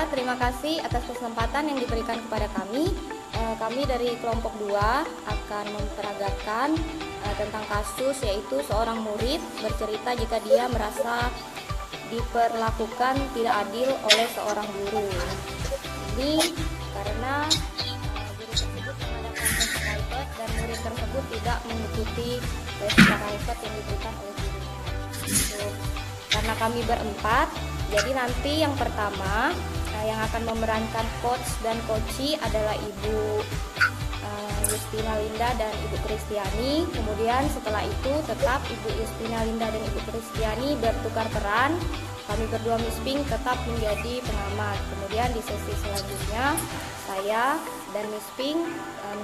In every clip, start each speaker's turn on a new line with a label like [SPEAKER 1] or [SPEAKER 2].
[SPEAKER 1] terima kasih atas kesempatan yang diberikan kepada kami. Kami dari kelompok 2 akan memperagakan tentang kasus, yaitu seorang murid bercerita jika dia merasa diperlakukan tidak adil oleh seorang guru. Ini karena guru tersebut mengadakan tes private dan murid tersebut tidak mengikuti tes private yang diberikan oleh gurunya. Karena kami berempat, jadi nanti yang pertama yang akan memerankan coach dan coachi adalah Ibu Justina Linda dan Ibu Kristiani. Kemudian setelah itu tetap Ibu Justina Linda dan Ibu Kristiani bertukar peran. Kami berdua Miss Pink tetap menjadi pengamat. Kemudian di sesi selanjutnya saya dan Miss Pink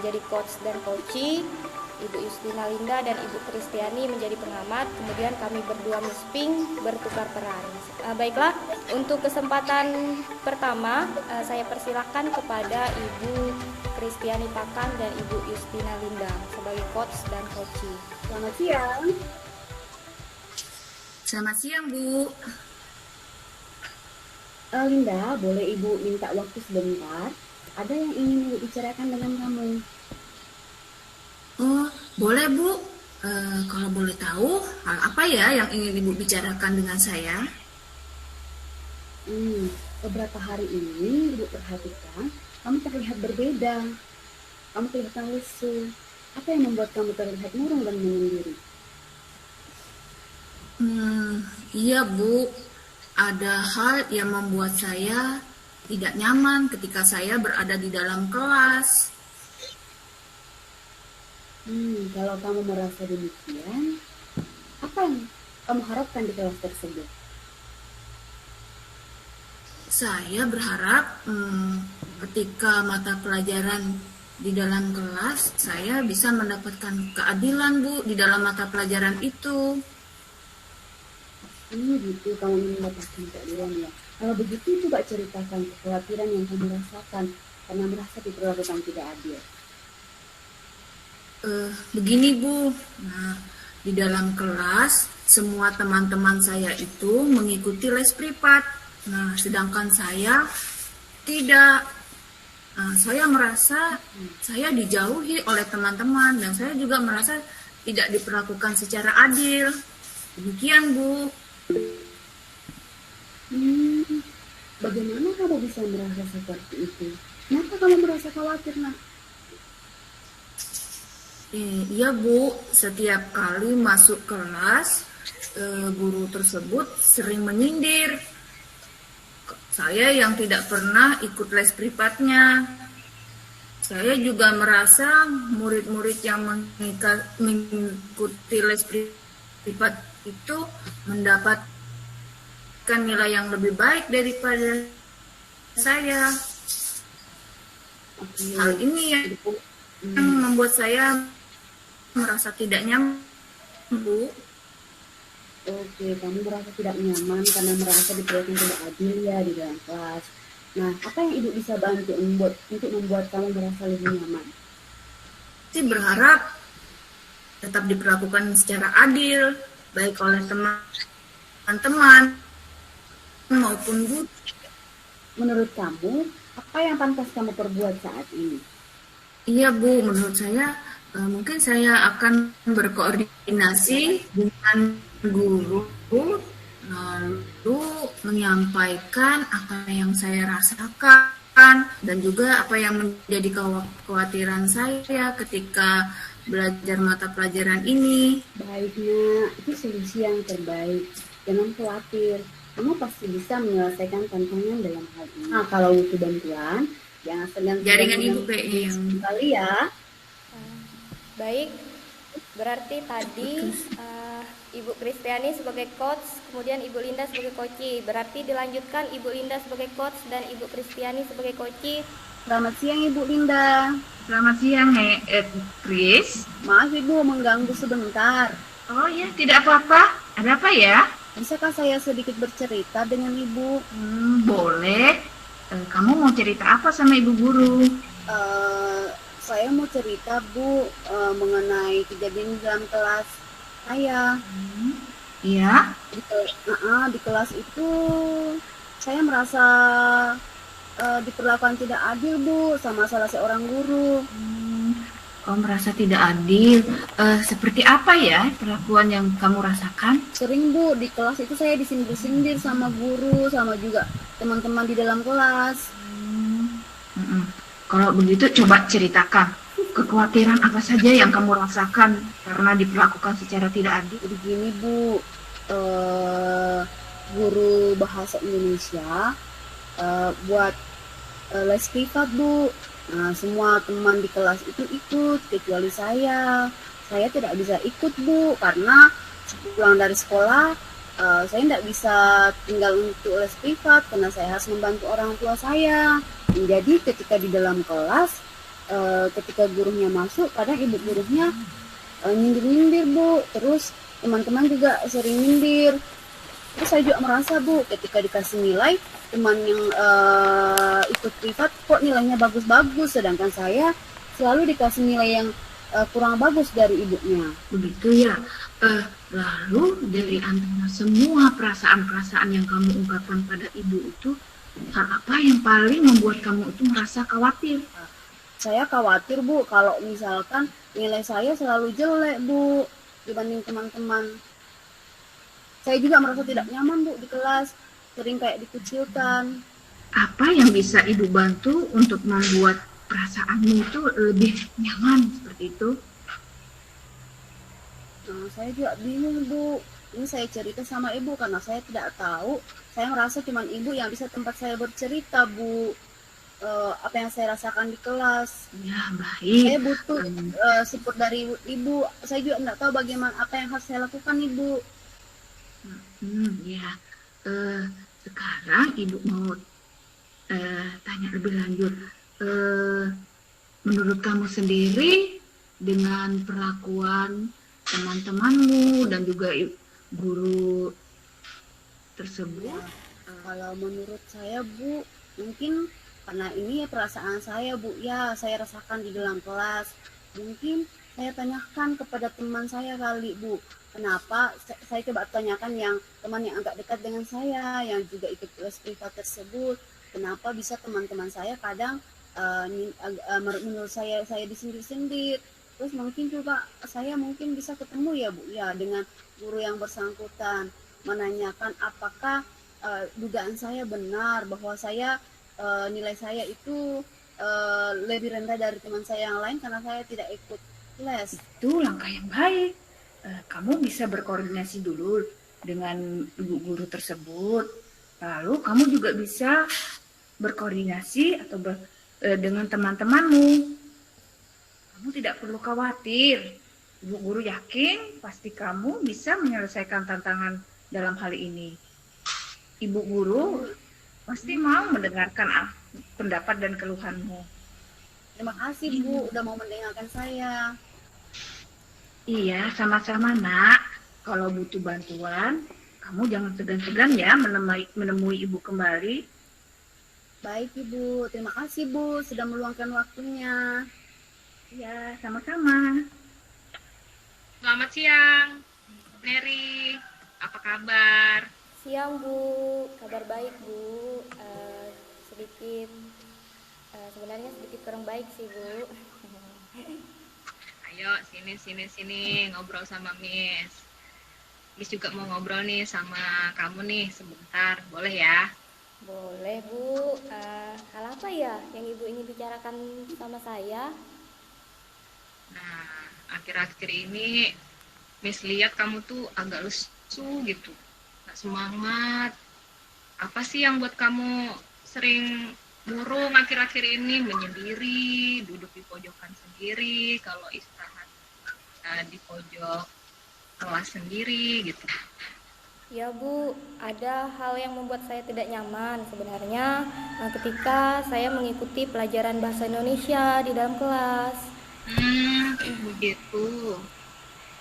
[SPEAKER 1] menjadi coach dan coachi. Ibu Justina Linda dan Ibu Kristiani menjadi pengamat. Kemudian kami berdua Miss Pink bertukar peran. Baiklah, untuk kesempatan pertama saya persilakan kepada Ibu Kristiani Pakan dan Ibu Justina Linda sebagai coach dan coachi.
[SPEAKER 2] Selamat siang.
[SPEAKER 3] Selamat siang, Bu.
[SPEAKER 2] Linda, boleh Ibu minta waktu sebentar? Ada yang ingin Ibu bicarakan dengan kamu.
[SPEAKER 3] Oh, boleh, Bu. Kalau boleh tahu, hal apa ya yang ingin Ibu bicarakan dengan saya?
[SPEAKER 2] Beberapa hari ini Ibu perhatikan kamu terlihat berbeda. Kamu kelihatan lesu. Apa yang membuat kamu terlihat murung dan menyendiri?
[SPEAKER 3] Iya, Bu. Ada hal yang membuat saya tidak nyaman ketika saya berada di dalam kelas.
[SPEAKER 2] Kalau kamu merasa demikian, apa yang kamu harapkan di kelas tersebut?
[SPEAKER 3] Saya berharap ketika mata pelajaran di dalam kelas, saya bisa mendapatkan keadilan, Bu, di dalam mata pelajaran itu.
[SPEAKER 2] Gitu, kamu ingin mendapatkan keadilan ya. Kalau begitu, coba ceritakan kekhawatiran yang kamu rasakan karena merasa diperlakukan tidak adil.
[SPEAKER 3] Begini, Bu. Nah, di dalam kelas, semua teman-teman saya itu mengikuti les privat. Nah, sedangkan saya tidak. Saya merasa saya dijauhi oleh teman-teman dan saya juga merasa tidak diperlakukan secara adil. Demikian, Bu.
[SPEAKER 2] Bagaimana kamu bisa merasa seperti itu? Kenapa kamu merasa khawatir, Nak?
[SPEAKER 3] Iya, Bu. Setiap kali masuk kelas, guru tersebut sering menyindir. Saya yang tidak pernah ikut les privatnya. Saya juga merasa murid-murid yang mengikuti les privat itu mendapatkan nilai yang lebih baik daripada saya. Hal ini yang membuat saya merasa tidak nyaman, Bu.
[SPEAKER 2] Oke, kamu merasa tidak nyaman karena merasa diperlakukan tidak adil ya di dalam kelas. Nah, apa yang Ibu bisa bantu untuk membuat kamu merasa lebih nyaman?
[SPEAKER 3] Saya berharap tetap diperlakukan secara adil, baik oleh teman-teman maupun guru.
[SPEAKER 2] Menurut kamu, apa yang pantas kamu perbuat saat ini?
[SPEAKER 3] Iya, Bu, menurut saya mungkin saya akan berkoordinasi dengan guru, lalu menyampaikan apa yang saya rasakan dan juga apa yang menjadi kekhawatiran saya ketika belajar mata pelajaran ini.
[SPEAKER 2] Baiknya, itu solusi yang terbaik. Jangan khawatir, kamu pasti bisa menyelesaikan tantangan dalam hal ini. Nah, kalau butuh bantuan, jangan segan
[SPEAKER 3] Jaringan Ibu kayaknya yang
[SPEAKER 2] kembali ya.
[SPEAKER 1] Baik, berarti tadi Ibu Kristiani sebagai coach, kemudian Ibu Linda sebagai coachi. Berarti dilanjutkan Ibu Linda sebagai coach dan Ibu Kristiani sebagai coachi.
[SPEAKER 2] Selamat siang Ibu Linda.
[SPEAKER 3] Selamat siang, Chris.
[SPEAKER 2] Maaf Ibu mengganggu sebentar.
[SPEAKER 3] Oh ya, tidak apa-apa. Ada apa ya?
[SPEAKER 2] Bisakah saya sedikit bercerita dengan Ibu?
[SPEAKER 3] Boleh. Kamu mau cerita apa sama Ibu Guru?
[SPEAKER 2] Saya mau cerita Bu mengenai kejadian dalam kelas saya.
[SPEAKER 3] Iya.
[SPEAKER 2] Di kelas itu saya merasa diperlakukan tidak adil Bu sama salah seorang guru.
[SPEAKER 3] Kau merasa tidak adil. Seperti apa ya perlakuan yang kamu rasakan?
[SPEAKER 2] Sering Bu di kelas itu saya disindir-sindir sama guru sama juga teman-teman di dalam kelas.
[SPEAKER 3] Mm-mm. Kalau begitu coba ceritakan kekhawatiran apa saja yang kamu rasakan karena diperlakukan secara tidak adil.
[SPEAKER 2] Jadi gini Bu, guru bahasa Indonesia buat les privat Bu. Nah, semua teman di kelas itu ikut kecuali saya. Saya tidak bisa ikut Bu karena pulang dari sekolah saya tidak bisa tinggal untuk les privat karena saya harus membantu orang tua saya. Jadi ketika di dalam kelas, ketika gurunya masuk, kadang ibu gurunya nyindir-nyindir Bu. Terus teman-teman juga sering nyindir. Terus saya juga merasa Bu, ketika dikasih nilai, teman yang ikut privat kok nilainya bagus-bagus, sedangkan saya selalu dikasih nilai yang kurang bagus dari ibunya.
[SPEAKER 3] Begitu ya. Lalu dari antara semua perasaan-perasaan yang kamu ungkapkan pada ibu itu, hal apa yang paling membuat kamu itu merasa khawatir?
[SPEAKER 2] Saya khawatir Bu, kalau misalkan nilai saya selalu jelek Bu dibanding teman-teman. Saya juga merasa tidak nyaman Bu di kelas, sering kayak dikucilkan.
[SPEAKER 3] Apa yang bisa ibu bantu untuk membuat perasaanmu itu lebih nyaman seperti itu?
[SPEAKER 2] Nah, saya juga bingung Bu. Ini saya cerita sama ibu karena saya tidak tahu. Saya merasa cuma ibu yang bisa tempat saya bercerita Bu. Apa yang saya rasakan di kelas.
[SPEAKER 3] Ya, baik.
[SPEAKER 2] Saya butuh support dari ibu. Saya juga tidak tahu bagaimana apa yang harus saya lakukan Ibu.
[SPEAKER 3] Ya. Sekarang ibu mau tanya lebih lanjut. Menurut kamu sendiri dengan perlakuan teman-temanmu dan juga guru tersebut,
[SPEAKER 2] Kalau menurut saya Bu, mungkin karena ini perasaan saya Bu, ya saya rasakan di dalam kelas. Mungkin saya tanyakan kepada teman saya kali Bu, kenapa saya coba tanyakan yang teman yang agak dekat dengan saya, yang juga ikut les privat tersebut, kenapa bisa teman-teman saya kadang menurut saya disindir-sindir. Terus mungkin juga saya mungkin bisa ketemu ya Bu ya dengan guru yang bersangkutan, menanyakan apakah dugaan saya benar bahwa saya nilai saya itu lebih rendah dari teman saya yang lain karena saya tidak ikut les.
[SPEAKER 3] itu langkah yang baik. Kamu bisa berkoordinasi dulu dengan ibu guru tersebut. Lalu kamu juga bisa berkoordinasi atau dengan teman-temanmu. Kamu tidak perlu khawatir. Ibu guru yakin pasti kamu bisa menyelesaikan tantangan dalam hal ini. Ibu guru pasti mau mendengarkan pendapat dan keluhanmu.
[SPEAKER 2] Terima kasih Bu udah mau mendengarkan saya.
[SPEAKER 3] Iya, sama-sama nak. Kalau butuh bantuan, kamu jangan segan-segan ya menemui ibu kembali.
[SPEAKER 2] Baik Ibu, terima kasih Bu sudah meluangkan waktunya.
[SPEAKER 3] Iya, sama-sama.
[SPEAKER 4] Selamat siang, Mary. Apa kabar?
[SPEAKER 1] Siang Bu, kabar baik Bu. Sebenarnya sedikit kurang baik sih Bu.
[SPEAKER 4] Ayo sini ngobrol sama Miss. Miss juga mau ngobrol nih sama kamu nih sebentar, boleh ya?
[SPEAKER 1] Boleh Bu. Hal apa ya yang Ibu ingin bicarakan sama saya?
[SPEAKER 4] Nah, akhir-akhir ini Miss lihat kamu tuh agak lesu gitu, nggak semangat. Apa sih yang buat kamu sering murung akhir-akhir ini, menyendiri, duduk di pojokan sendiri, kalau istirahat di pojok kelas sendiri gitu?
[SPEAKER 1] Ya Bu, ada hal yang membuat saya tidak nyaman sebenarnya ketika saya mengikuti pelajaran bahasa Indonesia di dalam kelas.
[SPEAKER 4] Begitu.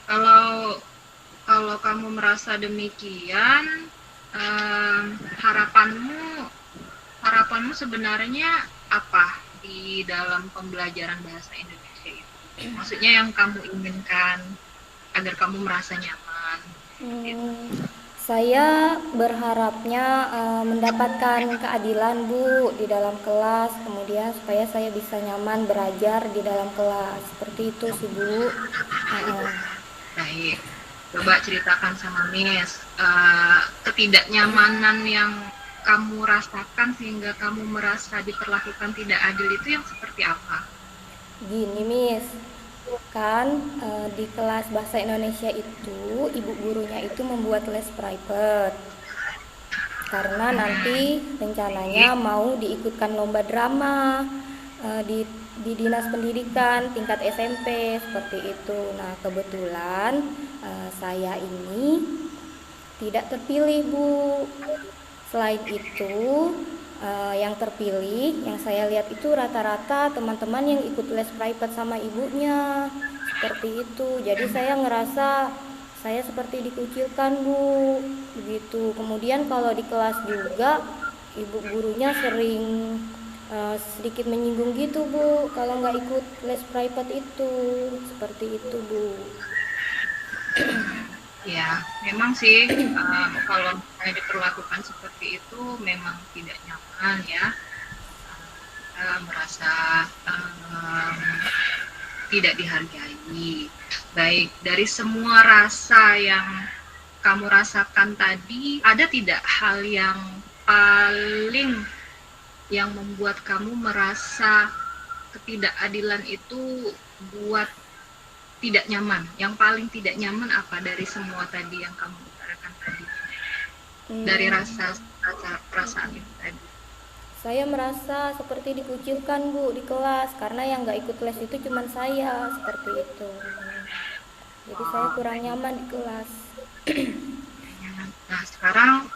[SPEAKER 4] Kalau kamu merasa demikian, harapanmu sebenarnya apa di dalam pembelajaran bahasa Indonesia itu? Maksudnya yang kamu inginkan agar kamu merasa nyaman.
[SPEAKER 1] Saya berharapnya mendapatkan keadilan Bu di dalam kelas, kemudian supaya saya bisa nyaman belajar di dalam kelas. Seperti itu sih Bu. Uh,
[SPEAKER 4] Baik, coba ceritakan sama Miss ketidaknyamanan yang kamu rasakan sehingga kamu merasa diperlakukan tidak adil itu yang seperti apa?
[SPEAKER 1] Gini Miss, kan di kelas bahasa Indonesia itu ibu gurunya itu membuat les private karena nanti rencananya mau diikutkan lomba drama di dinas pendidikan tingkat SMP seperti itu. Nah kebetulan saya ini tidak terpilih Bu. Selain itu yang terpilih yang saya lihat itu rata-rata teman-teman yang ikut les private sama ibunya seperti itu. Jadi saya ngerasa saya seperti dikucilkan Bu, begitu. Kemudian kalau di kelas juga ibu gurunya sering sedikit menyinggung gitu Bu kalau nggak ikut les private itu, seperti itu Bu.
[SPEAKER 4] Ya, memang sih kalau misalnya diperlakukan seperti itu memang tidak nyaman ya. Kita merasa tidak dihargai. Baik, dari semua rasa yang kamu rasakan tadi, ada tidak hal yang paling yang membuat kamu merasa ketidakadilan itu buat tidak nyaman? Yang paling tidak nyaman apa dari semua tadi yang kamu utarakan tadi? Dari perasaan itu tadi.
[SPEAKER 1] Saya merasa seperti dikucilkan Bu di kelas karena yang nggak ikut les itu cuma saya, seperti itu. Jadi saya kurang nyaman di kelas.
[SPEAKER 4] Nah, sekarang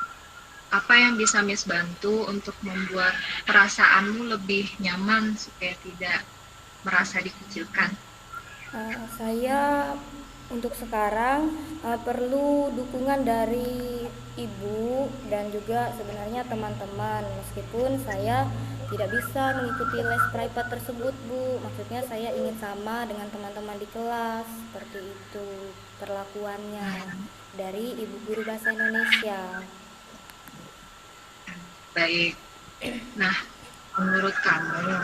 [SPEAKER 4] apa yang bisa Miss bantu untuk membuat perasaanmu lebih nyaman supaya tidak merasa dikucilkan?
[SPEAKER 1] Saya untuk sekarang perlu dukungan dari ibu dan juga sebenarnya teman-teman, meskipun saya tidak bisa mengikuti les private tersebut Bu. Maksudnya saya ingin sama dengan teman-teman di kelas, seperti itu perlakuannya dari ibu guru bahasa Indonesia.
[SPEAKER 4] Baik. Nah, menurut kamu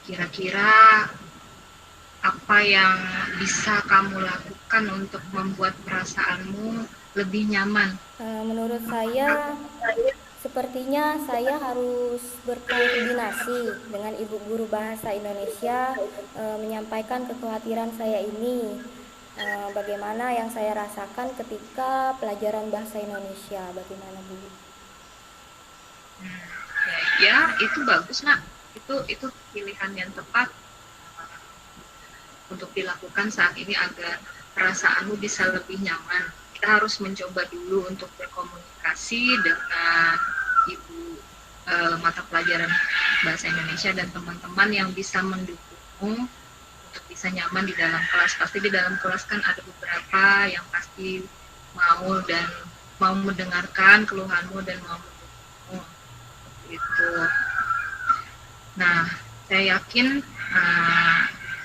[SPEAKER 4] kira-kira apa yang bisa kamu lakukan untuk membuat perasaanmu lebih nyaman?
[SPEAKER 1] Menurut saya, sepertinya saya harus berkoordinasi dengan ibu guru bahasa Indonesia, menyampaikan kekhawatiran saya ini, bagaimana yang saya rasakan ketika pelajaran bahasa Indonesia. Bagaimana Bu?
[SPEAKER 4] Ya, itu bagus nak. Itu pilihan yang tepat untuk dilakukan saat ini agar perasaanmu bisa lebih nyaman. Kita harus mencoba dulu untuk berkomunikasi dengan ibu mata pelajaran bahasa Indonesia dan teman-teman yang bisa mendukungmu untuk bisa nyaman di dalam kelas. Pasti di dalam kelas kan ada beberapa yang pasti mau mendengarkan keluhanmu dan mau mendukungmu. Gitu. Nah, saya yakin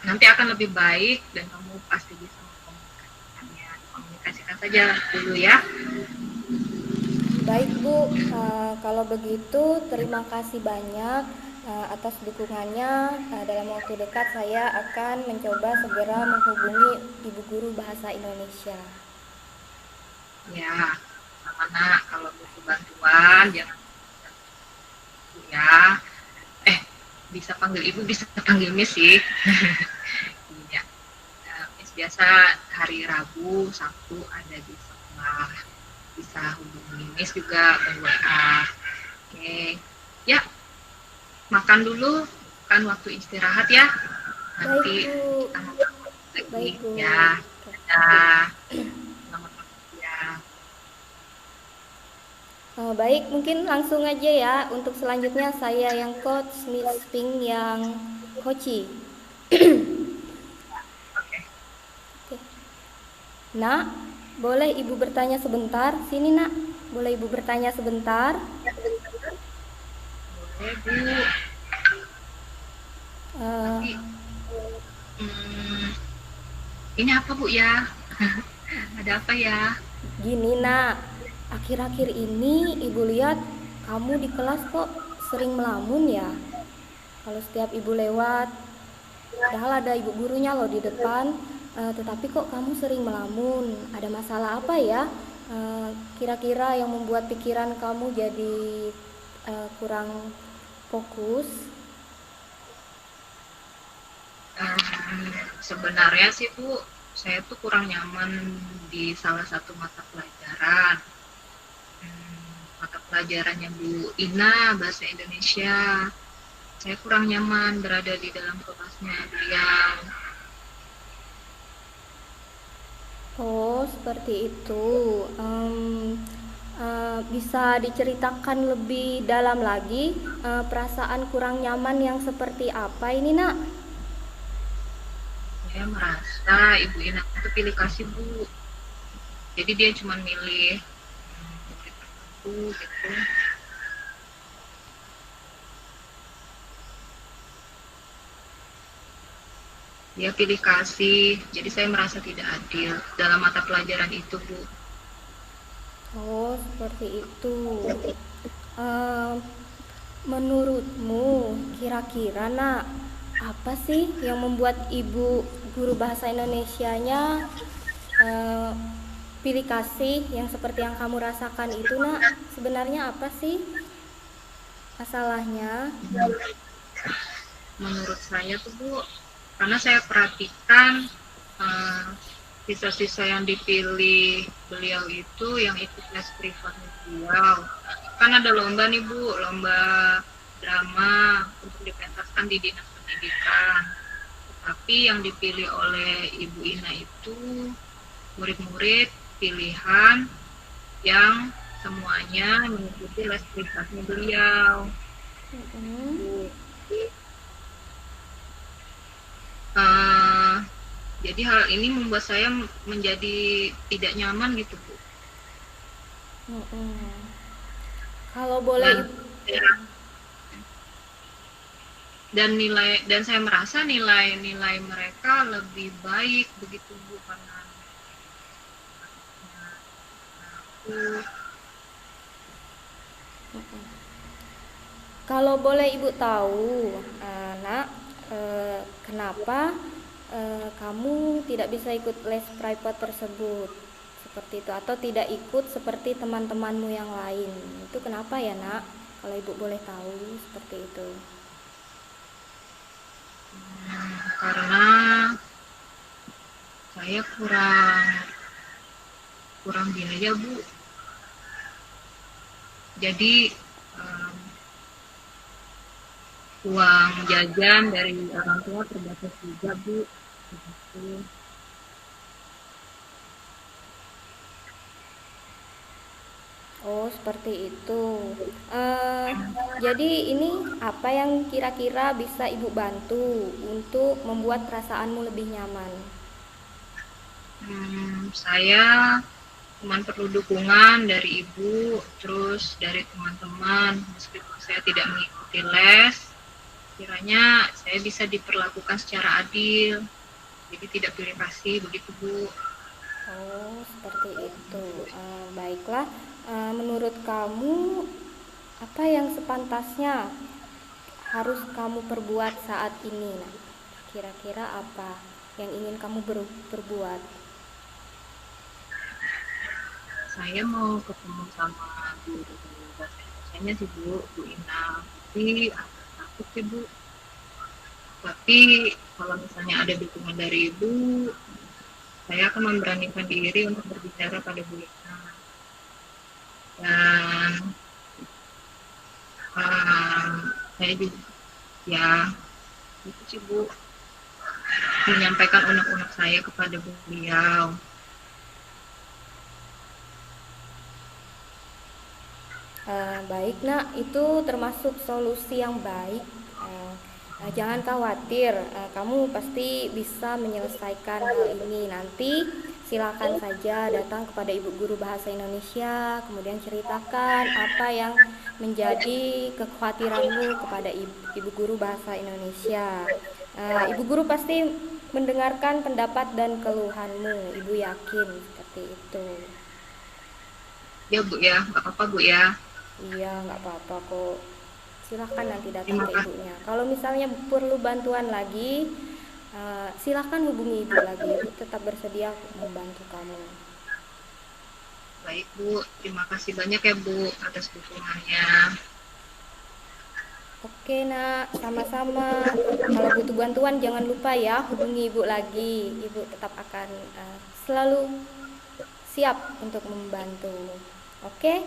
[SPEAKER 4] nanti akan lebih baik dan kamu pasti bisa mengkomunikasikannya. Komunikasikan saja dulu ya.
[SPEAKER 1] Baik Bu, kalau begitu terima kasih banyak atas dukungannya. Dalam waktu dekat saya akan mencoba segera menghubungi ibu guru bahasa Indonesia.
[SPEAKER 4] Ya, sama nak, kalau butuh bantuan jangan ya. Bisa panggil ibu, bisa panggil Miss sih. Iya. Miss biasa hari Rabu, Sabtu ada di sekolah. Bisa hubungi Miss juga WA. Oke. Ya. Makan dulu, kan waktu istirahat ya. Nanti kita ngobrol lagi.
[SPEAKER 1] Baik, Bu.
[SPEAKER 4] Ya. Dadah. Selamat pagi ya.
[SPEAKER 1] Baik, mungkin langsung aja ya. Untuk selanjutnya saya yang coach, Miss Pink yang coachy.
[SPEAKER 4] Oke.
[SPEAKER 1] Nak, boleh ibu bertanya sebentar? Sini nak, boleh ibu bertanya sebentar?
[SPEAKER 4] Boleh Bu. Tapi, ini apa Bu ya? Ada apa ya?
[SPEAKER 1] Gini nak, Akhir-akhir ini ibu lihat kamu di kelas kok sering melamun ya. Kalau setiap ibu lewat, padahal ada ibu gurunya loh di depan, tetapi kok kamu sering melamun. Ada masalah apa ya? Kira-kira yang membuat pikiran kamu jadi kurang fokus?
[SPEAKER 4] Sebenarnya sih Bu, saya tuh kurang nyaman di salah satu mata pelajaran. Mata pelajarannya Bu Ina, Bahasa Indonesia. Saya kurang nyaman berada di dalam kelasnya beliau.
[SPEAKER 1] Oh, seperti itu. Bisa diceritakan lebih dalam lagi perasaan kurang nyaman yang seperti apa ini, Nak?
[SPEAKER 4] Saya merasa Ibu Ina itu pilih kasih Bu. Jadi dia cuma milih murid tertentu gitu. Dia pilih kasih, jadi saya merasa tidak adil dalam mata pelajaran itu, Bu.
[SPEAKER 1] Oh, seperti itu. Eh, Menurutmu, kira-kira, Nak, apa sih yang membuat ibu guru bahasa Indonesianya eh, pilih kasih yang seperti yang kamu rasakan itu, Nak? Sebenarnya apa sih masalahnya?
[SPEAKER 4] Menurut saya tuh Bu, karena saya perhatikan eh, siswa-siswa yang dipilih beliau itu yang ikut les privatnya beliau. Kan ada lomba nih Bu, lomba drama untuk dipentaskan di Dinas Pendidikan. Tapi yang dipilih oleh Ibu Ina itu murid-murid pilihan yang semuanya mengikuti les privatnya beliau.
[SPEAKER 1] Mm-mm.
[SPEAKER 4] Jadi hal ini membuat saya menjadi tidak nyaman gitu Bu.
[SPEAKER 1] Mm-mm. Kalau boleh,
[SPEAKER 4] Dan saya merasa nilai-nilai mereka lebih baik begitu Bu, karena aku
[SPEAKER 1] kalau boleh ibu tahu, Nak, kenapa kamu tidak bisa ikut les private tersebut seperti itu atau tidak ikut seperti teman-temanmu yang lain? Itu kenapa ya, Nak? Kalau ibu boleh tahu seperti itu.
[SPEAKER 4] karena saya kurang biaya Bu. Jadi uang jajan dari orang tua terbatas juga Bu. Begitu.
[SPEAKER 1] Oh, seperti itu. Eh, jadi ini apa yang kira-kira bisa ibu bantu untuk membuat perasaanmu lebih nyaman?
[SPEAKER 4] Saya cuma perlu dukungan dari ibu, terus dari teman-teman. Meskipun saya tidak mengikuti les, kiranya saya bisa diperlakukan secara adil, jadi tidak pilih kasih begitu Bu.
[SPEAKER 1] Oh, seperti itu. Baiklah. Menurut kamu, apa yang sepantasnya harus kamu perbuat saat ini? Nah, kira-kira apa yang ingin kamu perbuat?
[SPEAKER 4] Saya mau ketemu sama guru bahasa Indonesianya sih Bu Ina, tapi agak takut sih Bu. Tapi kalau misalnya ada dukungan dari ibu, saya akan memberanikan diri untuk berbicara pada Bu Ina. Dan saya juga ya itu sih Bu, menyampaikan unek-unek saya kepada beliau.
[SPEAKER 1] Baik, Nak, itu termasuk solusi yang baik. Jangan khawatir, kamu pasti bisa menyelesaikan hal ini. Nanti silakan saja datang kepada Ibu Guru Bahasa Indonesia, kemudian ceritakan apa yang menjadi kekhawatiranmu kepada Ibu Guru Bahasa Indonesia. Ibu Guru pasti mendengarkan pendapat dan keluhanmu, Ibu yakin seperti itu.
[SPEAKER 4] Ya Bu ya, nggak apa-apa Bu ya.
[SPEAKER 1] Iya, nggak apa-apa kok. Silahkan nanti datang
[SPEAKER 4] Terima
[SPEAKER 1] ke
[SPEAKER 4] kasih.
[SPEAKER 1] ibunya. Kalau misalnya perlu bantuan lagi, silahkan hubungi ibu lagi. Ibu tetap bersedia membantu kamu.
[SPEAKER 4] Baik Bu, terima kasih banyak ya Bu atas dukungannya.
[SPEAKER 1] Oke nak, sama-sama. Kalau butuh bantuan jangan lupa ya hubungi ibu lagi. Ibu tetap akan selalu siap untuk membantu. Oke?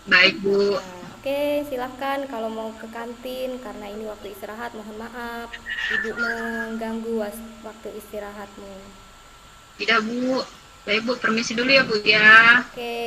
[SPEAKER 4] Baik Bu,
[SPEAKER 1] Nah, oke, silahkan kalau mau ke kantin karena ini waktu istirahat. Mohon maaf, ibu mengganggu waktu istirahatmu.
[SPEAKER 4] tidak Bu. Baik Bu, permisi dulu ya Bu ya.
[SPEAKER 1] Oke.